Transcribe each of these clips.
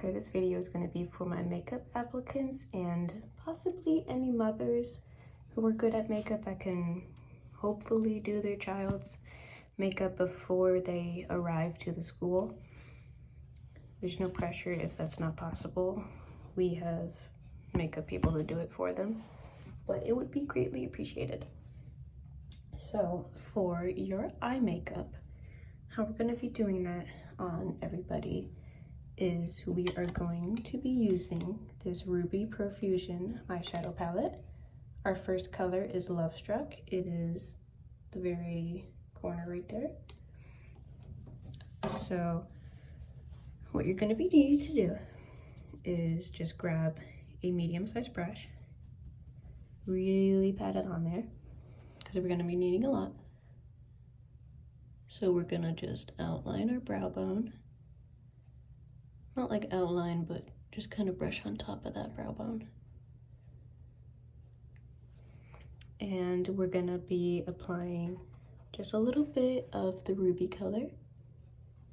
reminder, this video is going to be for my makeup applicants and possibly any mothers who are good at makeup that can hopefully do their child's makeup before they arrive to the school. There's no pressure if that's not possible. We have makeup people to do it for them, but it would be greatly appreciated. So for your eye makeup, how we're going to be doing that on everybody is we are going to be using this Ruby Profusion eyeshadow palette. Our first color is Love Struck. It is the very corner right there. So what you're going to be needing to do is just grab a medium-sized brush, really pat it on there because we're going to be needing a lot. So we're going to just outline our brow bone. Not like outline, but just kind of brush on top of that brow bone. And we're gonna be applying just a little bit of the ruby color,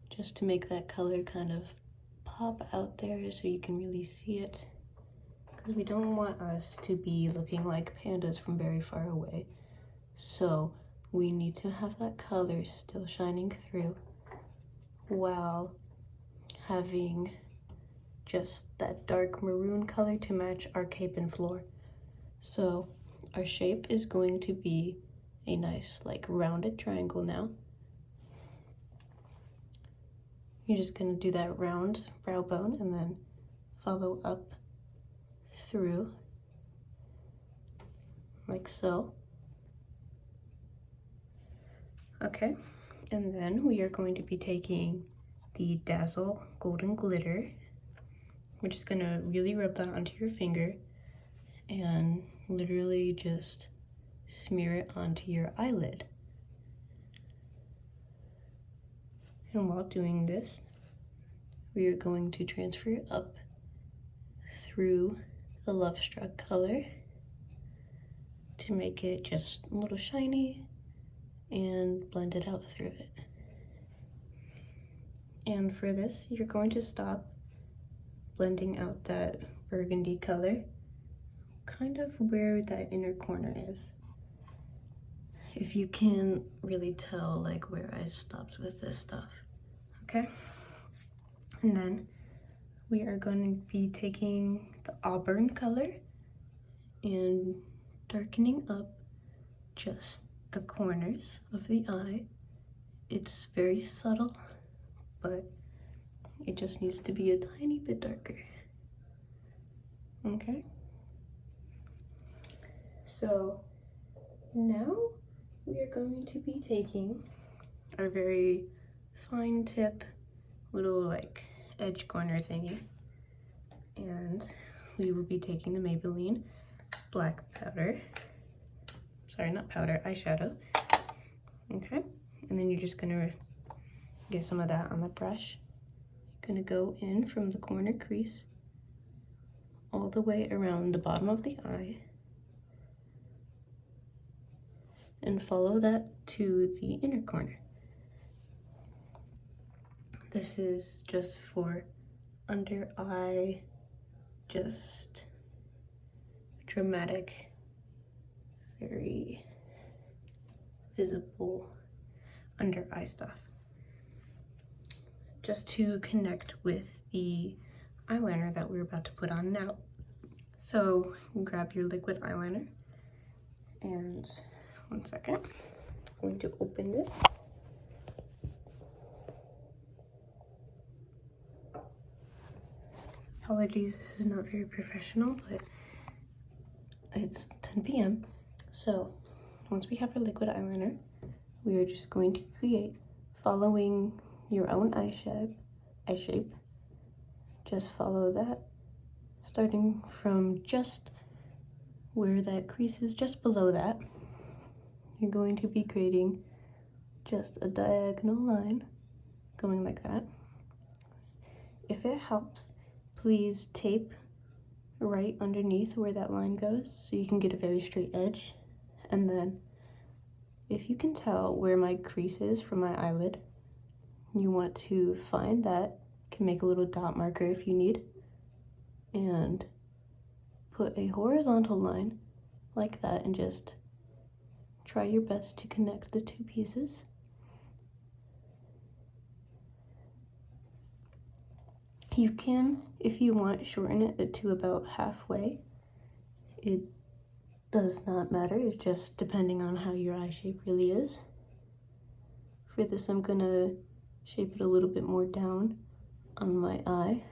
just to make that color kind of pop out there so you can really see it. Because we don't want us to be looking like pandas from very far away. So we need to have that color still shining through while having just that dark maroon color to match our cape and floor. So our shape is going to be a nice like rounded triangle now. You're just going to do that round brow bone and then follow up through like so. Okay, and then we are going to be taking the Dazzle Golden Glitter. We're just gonna really rub that onto your finger and literally just smear it onto your eyelid. And while doing this, we are going to transfer it up through the Love Struck color to make it just a little shiny and blend it out through it. And for this, you're going to stop blending out that burgundy color, kind of where that inner corner is. If you can really tell like where I stopped with this stuff, okay? And then we are going to be taking the auburn color and darkening up just the corners of the eye. It's very subtle, but it just needs to be a tiny bit darker. Okay? So now we are going to be taking our very fine tip little like edge corner thingy, and we will be taking the Maybelline black powder. Sorry, not powder, eyeshadow. Okay? And then you're just gonna get some of that on the brush. You're gonna go in from the corner crease all the way around the bottom of the eye and follow that to the inner corner. This is just for under eye, just dramatic, very visible under eye stuff, just to connect with the eyeliner that we're about to put on now. So grab your liquid eyeliner and 1 second, I'm going to open this. Apologies, this is not very professional, but it's 10 p.m. So once we have our liquid eyeliner, we are just going to create, following your own eye shape. Just follow that, starting from just where that crease is, just below that. You're going to be creating just a diagonal line going like that. If it helps, please tape right underneath where that line goes so you can get a very straight edge. And then if you can tell where my crease is from my eyelid, you want to find that can make a little dot marker if you need, and put a horizontal line like that, and just try your best to connect the two pieces. You can, if you want, shorten it to about halfway. It does not matter, it's just depending on how your eye shape really is. For this, I'm gonna shape it a little bit more down on my eye.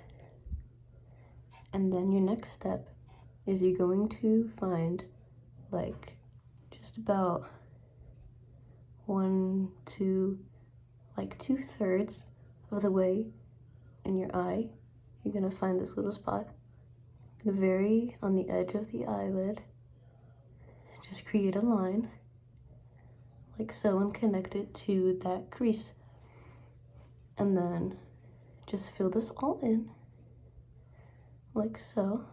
And then your next step is you're going to find like just about 2/3 of the way in your eye. You're gonna find this little spot. You're gonna vary on the edge of the eyelid. Just create a line like so and connect it to that crease. And then just fill this all in like so.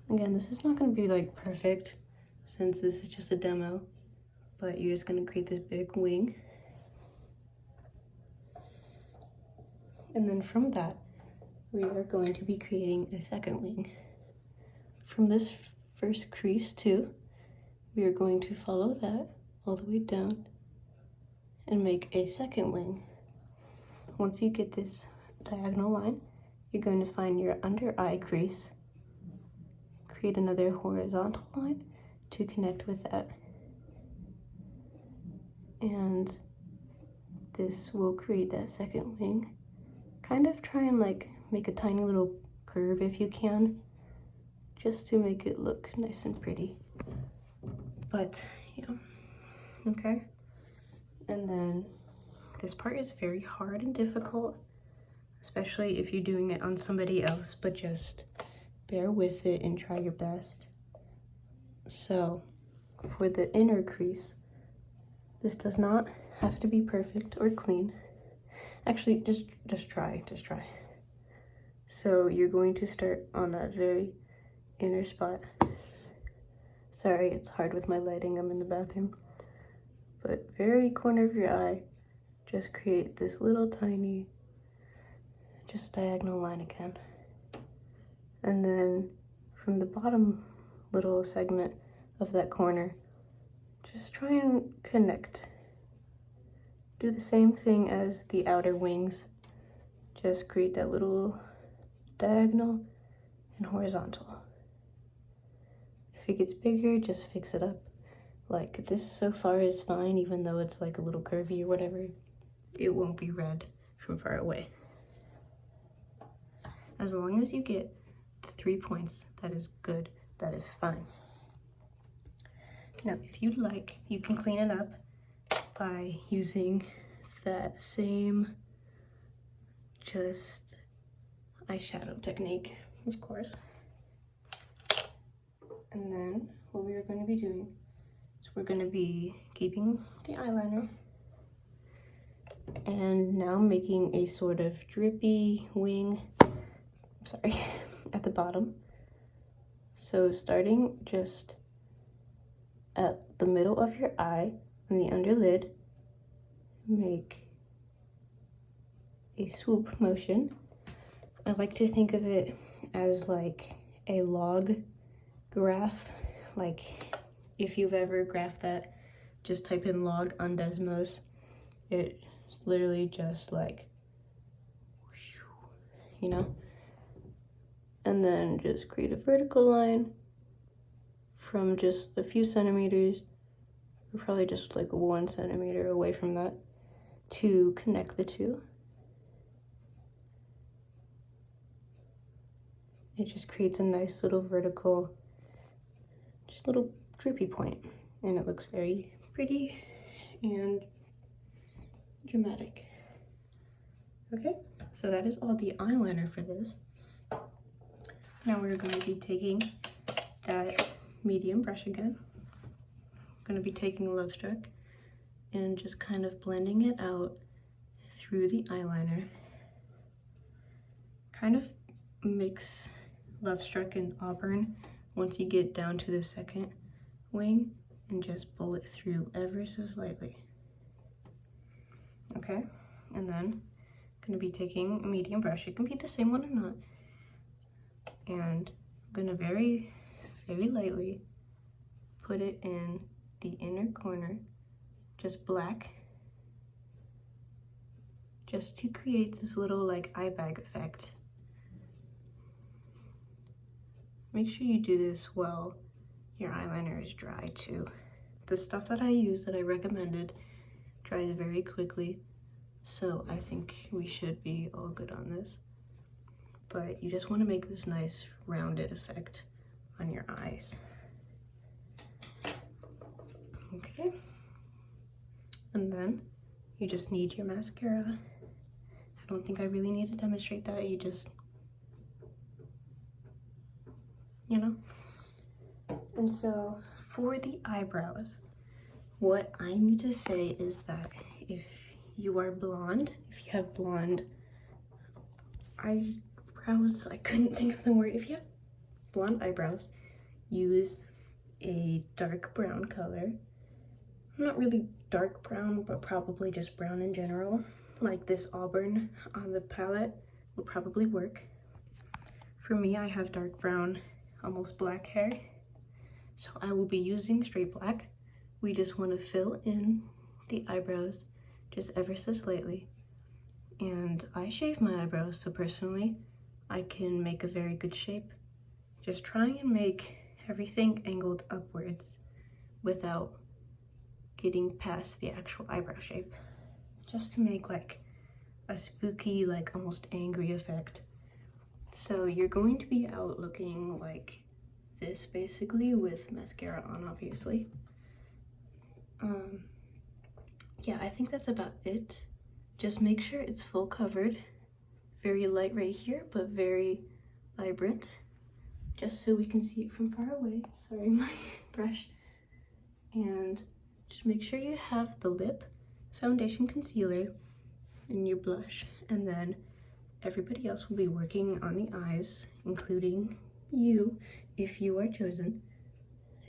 Again, this is not going to be like perfect since this is just a demo, but you're just going to create this big wing. And then from that, we are going to be creating a second wing. From this first crease too, we are going to follow that all the way down and make a second wing. Once you get this diagonal line, you're going to find your under eye crease, create another horizontal line to connect with that, and this will create that second wing. Kind of try and like make a tiny little curve if you can, just to make it look nice and pretty. But yeah, okay. And then this part is very hard and difficult, especially if you're doing it on somebody else, but just bear with it and try your best. So for the inner crease, this does not have to be perfect or clean. Actually, just try. So you're going to start on that very inner spot. Sorry, it's hard with my lighting, I'm in the bathroom. But very corner of your eye, just create this little tiny, just diagonal line again. And then from the bottom little segment of that corner, just try and connect. Do the same thing as the outer wings. Just create that little diagonal and horizontal. If it gets bigger, just fix it up. Like this so far is fine, even though it's like a little curvy or whatever. It won't be red from far away. As long as you get the 3 points, that is good, that is fine. Now, if you'd like, you can clean it up by using that same just eyeshadow technique, of course. And then what we are going to be doing is we're going to be keeping the eyeliner and now making a sort of drippy wing, at the bottom. So starting just at the middle of your eye on the underlid, make a swoop motion. I like to think of it as like a log graph. Like if you've ever graphed that, just type in log on Desmos. It's literally just like, you know? And then just create a vertical line from just a few centimeters, or probably just like 1 centimeter away from that, to connect the two. It just creates a nice little vertical, just little drippy point, and it looks very pretty and dramatic. Okay, so that is all the eyeliner for this. Now we're going to be taking that medium brush again. I'm going to be taking Lovestruck and just kind of blending it out through the eyeliner. Kind of mix Lovestruck and Auburn once you get down to the second wing, and just pull it through ever so slightly. Okay, and then gonna be taking a medium brush. It can be the same one or not. And I'm gonna very, very lightly put it in the inner corner, just black, just to create this little like eye bag effect. Make sure you do this while your eyeliner is dry too. The stuff that I use that I recommended dries very quickly, so I think we should be all good on this. But you just want to make this nice rounded effect on your eyes. Okay, and then you just need your mascara. I don't think I really need to demonstrate that. You just, you know. And so for the eyebrows, what I need to say is that if you are blonde, if you have blonde eyebrows, I couldn't think of the word. If you have blonde eyebrows, use a dark brown color. Not really dark brown, but probably just brown in general. Like this auburn on the palette would probably work. For me, I have dark brown, almost black hair, so I will be using straight black. We just want to fill in the eyebrows just ever so slightly. And I shave my eyebrows, so personally, I can make a very good shape. Just trying and make everything angled upwards without getting past the actual eyebrow shape. Just to make like a spooky, like almost angry effect. So you're going to be out looking like this basically with mascara on, obviously. Yeah, I think that's about it. Just make sure it's full covered. Very light right here, but very vibrant. Just so we can see it from far away. Sorry, my brush. And just make sure you have the lip, foundation, concealer, and your blush. And then everybody else will be working on the eyes, including you, if you are chosen.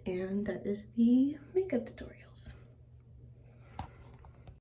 And that is the makeup tutorials.